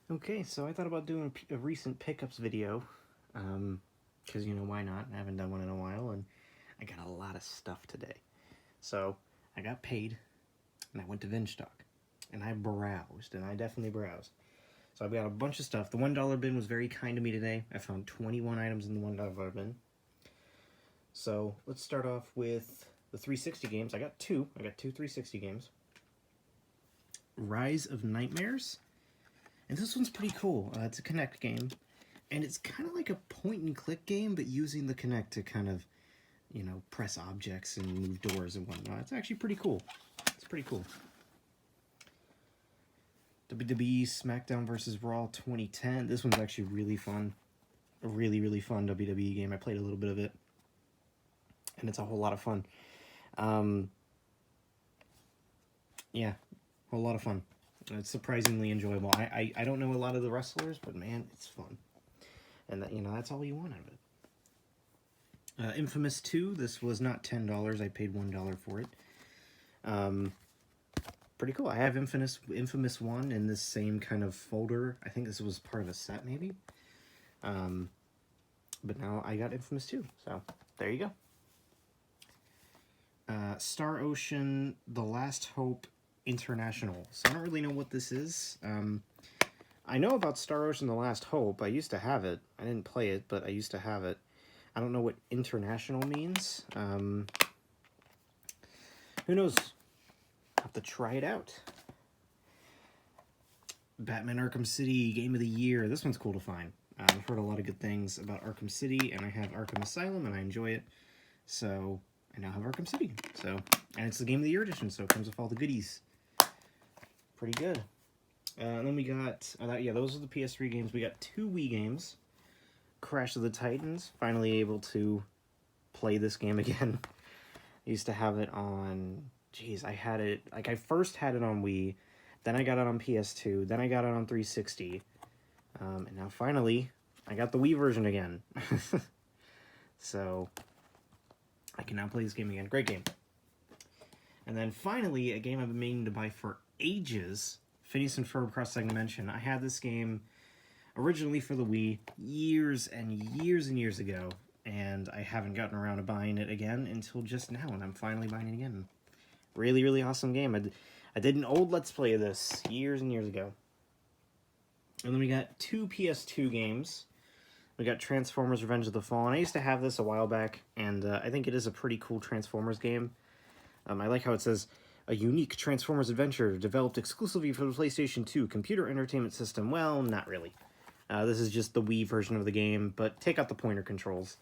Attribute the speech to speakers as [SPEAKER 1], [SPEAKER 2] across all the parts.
[SPEAKER 1] Okay, so I thought about doing a recent pickups video, because, why not? I haven't done one in a while, and I got a lot of stuff today. So, I got paid, and I went to Vinstock, and I browsed, and I definitely browsed. So I've got a bunch of stuff. The $1 bin was very kind to me today. I found 21 items in the $1 bin. So, let's start off with the 360 games. I got two 360 games. Rise of Nightmares. And this one's pretty cool. It's a Kinect game, and it's kind of like a point-and-click game, but using the Kinect to kind of, press objects and move doors and whatnot. It's actually pretty cool. It's pretty cool. WWE SmackDown vs. Raw 2010. This one's actually really fun. A really, really fun WWE game. I played a little bit of it, and it's a whole lot of fun. Yeah, a whole lot of fun. It's surprisingly enjoyable. I don't know a lot of the wrestlers, but man, it's fun. And that's all you want out of it. Infamous 2, this was not $10. I paid $1 for it. Pretty cool. I have Infamous 1 in this same kind of folder. I think this was part of a set, maybe. But now I got Infamous 2, so there you go. Star Ocean, The Last Hope International. So I don't really know what this is. I know about Star Ocean: The Last Hope. I used to have it. I didn't play it, but I used to have it. I don't know what international means. Who knows? I'll have to try it out. Batman Arkham City Game of the Year. This one's cool to find. I've heard a lot of good things about Arkham City, and I have Arkham Asylum, and I enjoy it. So I now have Arkham City. And it's the Game of the Year edition, so it comes with all the goodies. Pretty good. And then we got, those are the PS3 games. We got 2 Wii games. Crash of the Titans. Finally able to play this game again. I used to have it on, I had it, I first had it on Wii, then I got it on PS2, then I got it on 360, and now finally, I got the Wii version again. So, I can now play this game again. Great game. And then finally, a game I've been meaning to buy for ages, Phineas and Ferb Cross Dimension. I had this game originally for the Wii years and years and years ago, and I haven't gotten around to buying it again until just now, and I'm finally buying it again. Really, really awesome game. I did an old Let's Play of this years and years ago. And then we got 2 PS2 games. We got Transformers Revenge of the Fallen. I used to have this a while back, and I think it is a pretty cool Transformers game. I like how it says, a unique Transformers adventure developed exclusively for the PlayStation 2 computer entertainment system. Well, not really. This is just the Wii version of the game, but take out the pointer controls.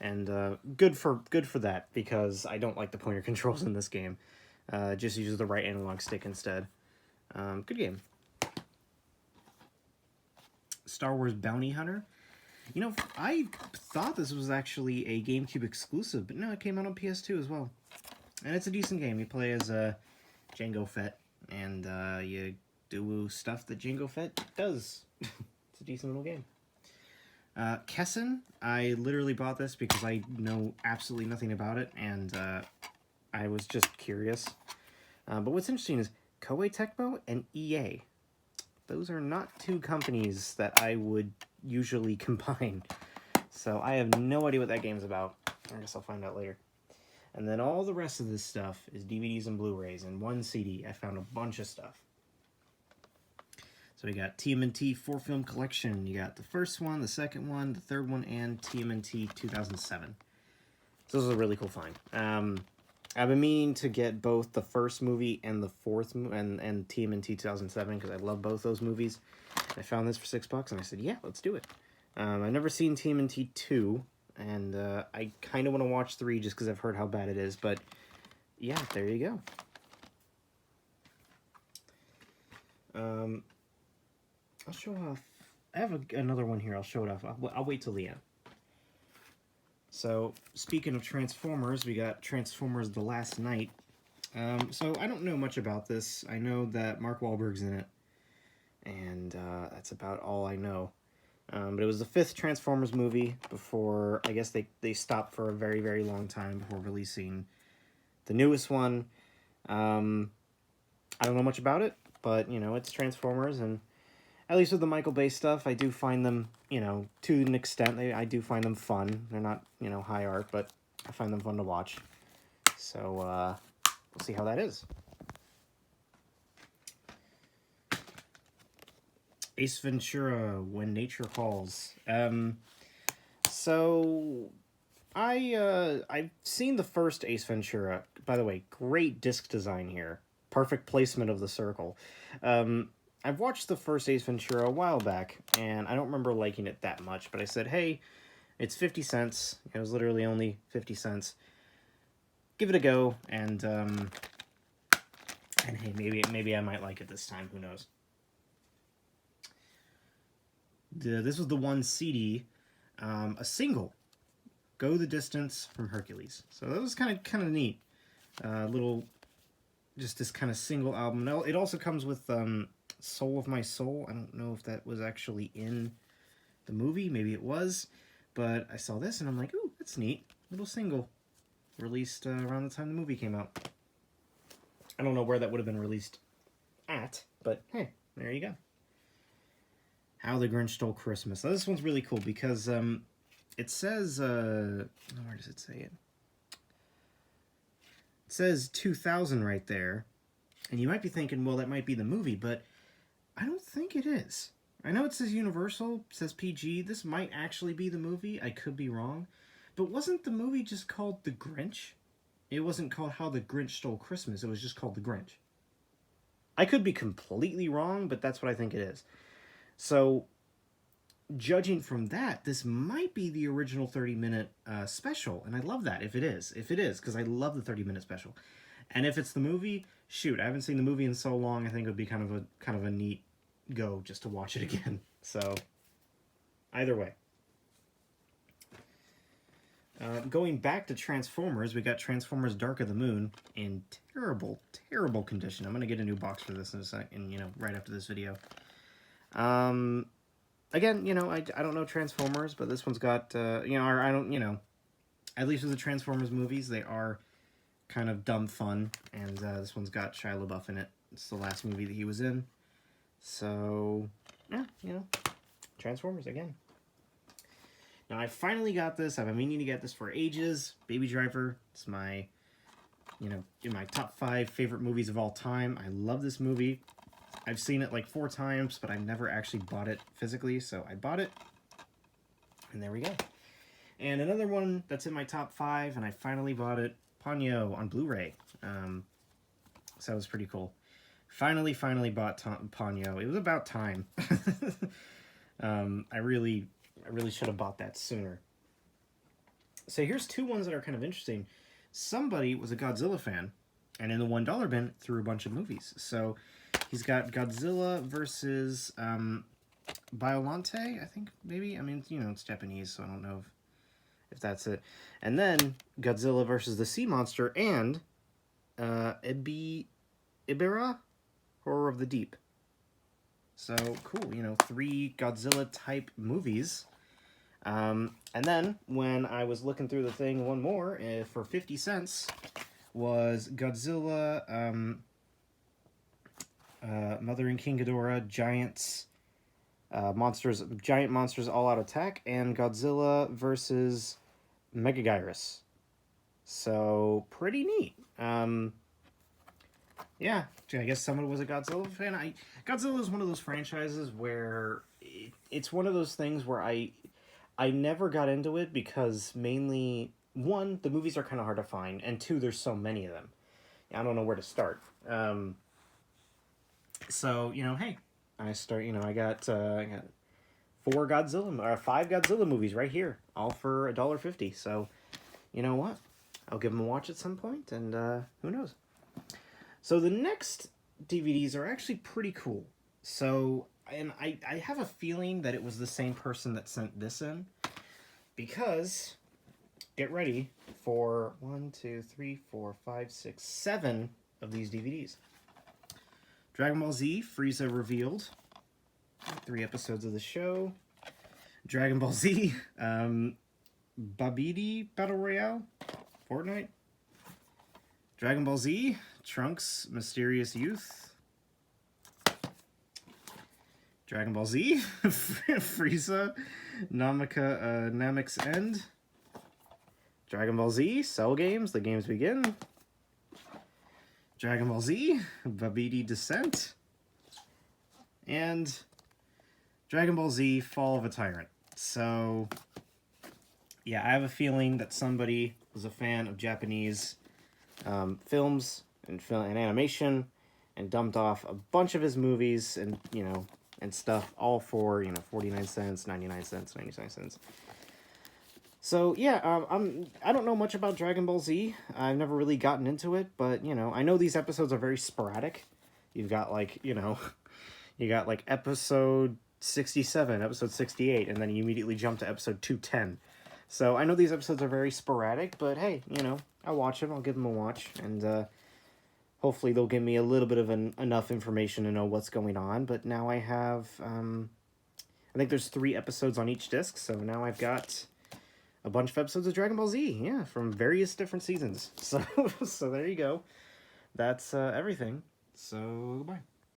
[SPEAKER 1] And good for that, because I don't like the pointer controls in this game. Just use the right analog stick instead. Good game. Star Wars Bounty Hunter. I thought this was actually a GameCube exclusive, but no, it came out on PS2 as well. And it's a decent game. You play as Jango Fett, and you do stuff that Jango Fett does. It's a decent little game. Kessen, I literally bought this because I know absolutely nothing about it, and I was just curious. But what's interesting is Koei Tecmo and EA. Those are not 2 companies that I would usually combine. So I have no idea what that game's about. I guess I'll find out later. And then all the rest of this stuff is DVDs and Blu-rays. And 1 CD, I found a bunch of stuff. So we got TMNT 4-film collection. You got the first one, the second one, the third one, and TMNT 2007. So this is a really cool find. I've been meaning to get both the first movie and the fourth and TMNT 2007 because I love both those movies. I found this for $6 and I said, yeah, let's do it. I've never seen TMNT 2, and I kind of want to watch 3 just because I've heard how bad it is. But yeah, there you go. I'll show off. I have another one here. I'll show it off. I'll wait till the end. So, speaking of Transformers, we got Transformers The Last Knight. So, I don't know much about this. I know that Mark Wahlberg's in it, and that's about all I know. But it was the 5th Transformers movie before, I guess they stopped for a very, very long time before releasing the newest one. I don't know much about it, but, it's Transformers, and at least with the Michael Bay stuff, I do find them, you know, to an extent, I do find them fun. They're not, you know, high art, but I find them fun to watch. So, we'll see how that is. Ace Ventura, When Nature Calls. So, I've seen the first Ace Ventura. By the way, great disc design here. Perfect placement of the circle. I've watched the first Ace Ventura a while back, and I don't remember liking it that much, but I said, hey, it's 50 cents. It was literally only 50 cents. Give it a go, and hey, maybe I might like it this time. Who knows? This was the one CD, a single, Go the Distance from Hercules. So that was kind of neat. Little, just this kind of single album. It also comes with Soul of My Soul. I don't know if that was actually in the movie. Maybe it was. But I saw this and I'm like, ooh, that's neat. Little single. Released around the time the movie came out. I don't know where that would have been released at, but hey, there you go. How the Grinch Stole Christmas. Now, this one's really cool because it says, where does it say it? It says 2000 right there. And you might be thinking, well, that might be the movie, but I don't think it is. I know it says Universal, it says PG. This might actually be the movie. I could be wrong. But wasn't the movie just called The Grinch? It wasn't called How the Grinch Stole Christmas. It was just called The Grinch. I could be completely wrong, but that's what I think it is. So, judging from that, this might be the original 30-minute special, and I love that if it is. If it is, because I love the 30-minute special. And if it's the movie, shoot, I haven't seen the movie in so long, I think it would be kind of a neat go just to watch it again. So, either way. Going back to Transformers, we got Transformers Dark of the Moon in terrible, terrible condition. I'm going to get a new box for this in a second, you know, right after this video. Again, you know, I don't know Transformers, but this one's got, you know, I don't, you know, at least with the Transformers movies, they are kind of dumb fun, and this one's got Shia LaBeouf in it. It's the last movie that he was in. So, yeah, you know, Transformers again. Now, I finally got this. I've been meaning to get this for ages. Baby Driver. It's my, you know, in my top 5 favorite movies of all time. I love this movie. I've seen it like 4 times, but I've never actually bought it physically, so I bought it. And there we go. And another one that's in my top 5, and I finally bought it, Ponyo on Blu-ray. So that was pretty cool. Finally bought Ponyo. It was about time. I really should have bought that sooner. So here's 2 ones that are kind of interesting. Somebody was a Godzilla fan, and in the $1 bin threw a bunch of movies. So he's got Godzilla versus Biollante, I think, maybe. I mean, you know, it's Japanese, so I don't know if that's it. And then Godzilla versus the Sea Monster and Ibira, Horror of the Deep. So, cool, you know, 3 Godzilla-type movies. And then, when I was looking through the thing, one more, for 50 cents, was Godzilla, Mother and King Ghidorah, Giant Monsters All Out Attack, and Godzilla versus Megaguirus. So, pretty neat. Yeah, I guess someone was a Godzilla fan. Godzilla is one of those franchises where it's one of those things where I never got into it because mainly, 1, the movies are kind of hard to find, and 2, there's so many of them. I don't know where to start. So, you know, hey, I got 5 Godzilla movies right here, all for $1.50. So, you know what? I'll give them a watch at some point, and who knows? So the next DVDs are actually pretty cool. So, and I have a feeling that it was the same person that sent this in, because, get ready for 1, 2, 3, 4, 5, 6, 7 of these DVDs. Dragon Ball Z, Frieza Revealed. 3 episodes of the show. Dragon Ball Z, Babidi Battle Royale, Fortnite. Dragon Ball Z, Trunks Mysterious Youth. Dragon Ball Z, Frieza, Namex End, Dragon Ball Z, Cell Games, The Games Begin, Dragon Ball Z, Babidi Descent, and Dragon Ball Z, Fall of a Tyrant. So, yeah, I have a feeling that somebody was a fan of Japanese films and animation and dumped off a bunch of his movies and, you know, and stuff, all for, 49 cents, 99 cents, 99 cents. So, yeah, I don't know much about Dragon Ball Z. I've never really gotten into it, but, I know these episodes are very sporadic. You've got, like, you got, like, episode 67, episode 68, and then you immediately jump to episode 210. So, I know these episodes are very sporadic, but, hey, I'll watch them, I'll give them a watch, and, hopefully they'll give me a little bit of enough information to know what's going on. But now I have, I think there's 3 episodes on each disc. So now I've got a bunch of episodes of Dragon Ball Z. Yeah, from various different seasons. So there you go. That's everything. So, goodbye.